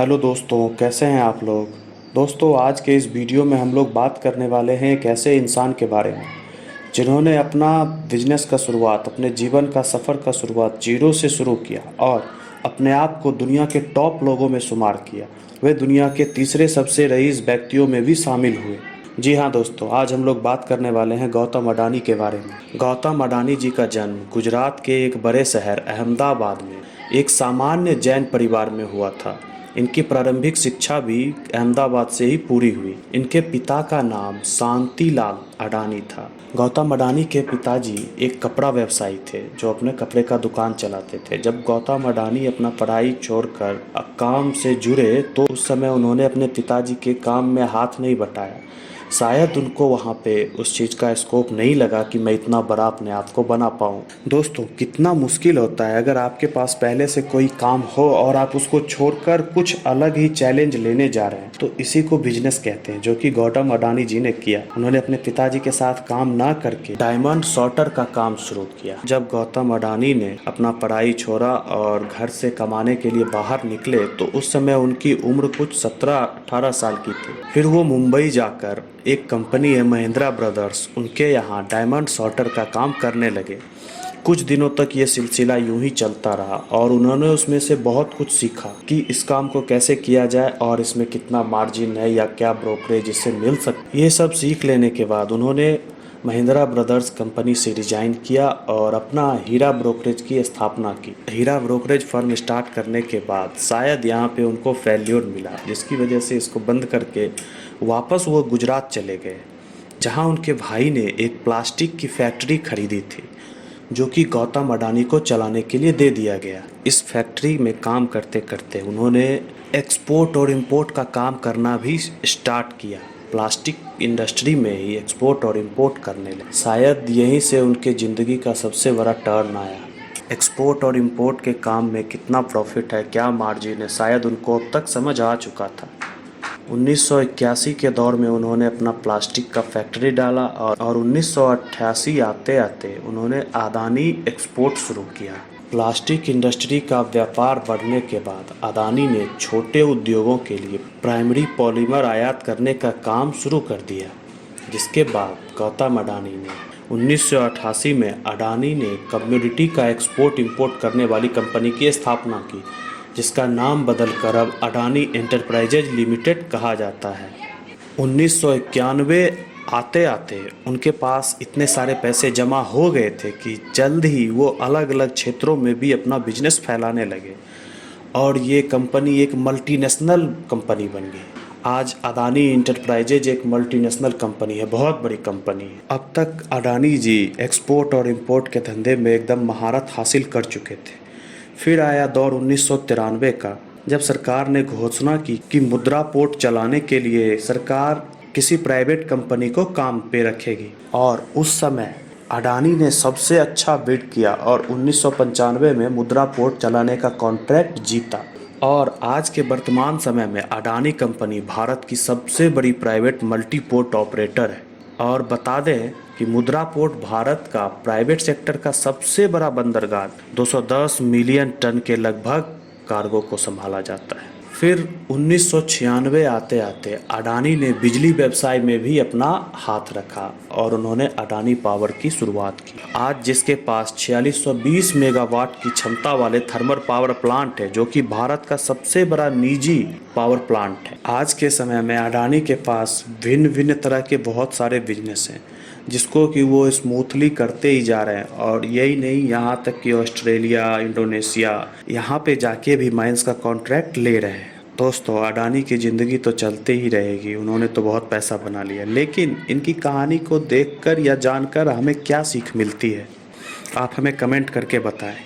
Hello दोस्तों, कैसे हैं आप लोग। दोस्तों, आज के इस वीडियो में हम लोग बात करने वाले हैं एक ऐसे इंसान के बारे में जिन्होंने अपना बिजनेस का शुरुआत, अपने जीवन का सफ़र का शुरुआत जीरो से शुरू किया और अपने आप को दुनिया के टॉप लोगों में शुमार किया। वे दुनिया के तीसरे सबसे रईस व्यक्तियों में भी शामिल हुए। जी हाँ दोस्तों, आज हम लोग बात करने वाले हैं गौतम अडानी के बारे में। गौतम अडानी जी का जन्म गुजरात के एक बड़े शहर अहमदाबाद में एक सामान्य जैन परिवार में हुआ था। इनकी प्रारंभिक शिक्षा भी अहमदाबाद से ही पूरी हुई। इनके पिता का नाम शांतिलाल अडानी था। गौतम अडानी के पिताजी एक कपड़ा व्यवसायी थे जो अपने कपड़े का दुकान चलाते थे। जब गौतम अडानी अपना पढ़ाई छोड़कर काम से जुड़े तो उस समय उन्होंने अपने पिताजी के काम में हाथ नहीं बटाया। शायद उनको वहाँ पे उस चीज़ का स्कोप नहीं लगा कि मैं इतना बड़ा अपने आप को बना पाऊँ। दोस्तों, कितना मुश्किल होता है अगर आपके पास पहले से कोई काम हो और आप उसको छोड़कर कुछ अलग ही चैलेंज लेने जा रहे हैं। तो इसी को बिजनेस कहते हैं, जो कि गौतम अडानी जी ने किया। उन्होंने अपने पिताजी के साथ काम ना करके डायमंड सॉर्टर का काम शुरू किया। जब गौतम अडानी ने अपना पढ़ाई छोड़ा और घर से कमाने के लिए बाहर निकले तो उस समय उनकी उम्र कुछ 17-18 साल की थी। फिर वो मुंबई जाकर एक कंपनी है महिंद्रा ब्रदर्स, उनके यहाँ डायमंड सॉर्टर का काम करने लगे। कुछ दिनों तक ये सिलसिला यूं ही चलता रहा और उन्होंने उसमें से बहुत कुछ सीखा कि इस काम को कैसे किया जाए और इसमें कितना मार्जिन है या क्या ब्रोकरेज इससे मिल सकती। ये सब सीख लेने के बाद उन्होंने महिंद्रा ब्रदर्स कंपनी से रिजाइन किया और अपना हीरा ब्रोकरेज की स्थापना की। हीरा ब्रोकरेज फर्म स्टार्ट करने के बाद शायद यहाँ पे उनको फेल्योर मिला, जिसकी वजह से इसको बंद करके वापस वो गुजरात चले गए, जहाँ उनके भाई ने एक प्लास्टिक की फैक्ट्री खरीदी थी जो कि गौतम अडानी को चलाने के लिए दे दिया गया। इस फैक्ट्री में काम करते करते उन्होंने एक्सपोर्ट और इंपोर्ट का काम करना भी स्टार्ट किया। प्लास्टिक इंडस्ट्री में ही एक्सपोर्ट और इंपोर्ट करने लगे। शायद यहीं से उनके ज़िंदगी का सबसे बड़ा टर्न आया। एक्सपोर्ट और इंपोर्ट के काम में कितना प्रॉफिट है, क्या मार्जिन है, शायद उनको अब तक समझ आ चुका था। 1981 के दौर में उन्होंने अपना प्लास्टिक का फैक्ट्री डाला और 1988 आते आते उन्होंने अडानी एक्सपोर्ट शुरू किया। प्लास्टिक इंडस्ट्री का व्यापार बढ़ने के बाद अडानी ने छोटे उद्योगों के लिए प्राइमरी पॉलीमर आयात करने का काम शुरू कर दिया, जिसके बाद गौतम अडानी ने 1988 में अडानी ने कम्युनिटी का एक्सपोर्ट इंपोर्ट करने वाली कंपनी की स्थापना की, जिसका नाम बदलकर अब अडानी एंटरप्राइजेज लिमिटेड कहा जाता है। 1991 आते आते उनके पास इतने सारे पैसे जमा हो गए थे कि जल्द ही वो अलग अलग क्षेत्रों में भी अपना बिजनेस फैलाने लगे और ये कंपनी एक मल्टीनेशनल कंपनी बन गई। आज अडानी एंटरप्राइजेज एक मल्टीनेशनल कंपनी है, बहुत बड़ी कंपनी है। अब तक अडानी जी एक्सपोर्ट और इंपोर्ट के धंधे में एकदम महारत हासिल कर चुके थे। फिर आया दौर 1993 का, जब सरकार ने घोषणा की कि मुद्रा पोर्ट चलाने के लिए सरकार किसी प्राइवेट कंपनी को काम पे रखेगी और उस समय अडानी ने सबसे अच्छा बिड किया और 1995 में मुद्रा पोर्ट चलाने का कॉन्ट्रैक्ट जीता। और आज के वर्तमान समय में अडानी कंपनी भारत की सबसे बड़ी प्राइवेट मल्टी पोर्ट ऑपरेटर है। और बता दें कि मुद्रा पोर्ट भारत का प्राइवेट सेक्टर का सबसे बड़ा बंदरगाह 210 मिलियन टन के लगभग कार्गो को संभाला जाता है। फिर 1996 आते आते अडानी ने बिजली व्यवसाय में भी अपना हाथ रखा और उन्होंने अडानी पावर की शुरुआत की। आज जिसके पास 4620 मेगावाट की क्षमता वाले थर्मल पावर प्लांट है, जो कि भारत का सबसे बड़ा निजी पावर प्लांट है। आज के समय में अडानी के पास भिन्न भिन्न तरह के बहुत सारे बिजनेस हैं, जिसको कि वो स्मूथली करते ही जा रहे हैं। और यही नहीं, यहाँ तक कि ऑस्ट्रेलिया, इंडोनेशिया, यहाँ पे जाके भी माइंस का कॉन्ट्रैक्ट ले रहे हैं। दोस्तों, अडानी की ज़िंदगी तो चलते ही रहेगी, उन्होंने तो बहुत पैसा बना लिया, लेकिन इनकी कहानी को देखकर या जानकर हमें क्या सीख मिलती है, आप हमें कमेंट करके बताएं।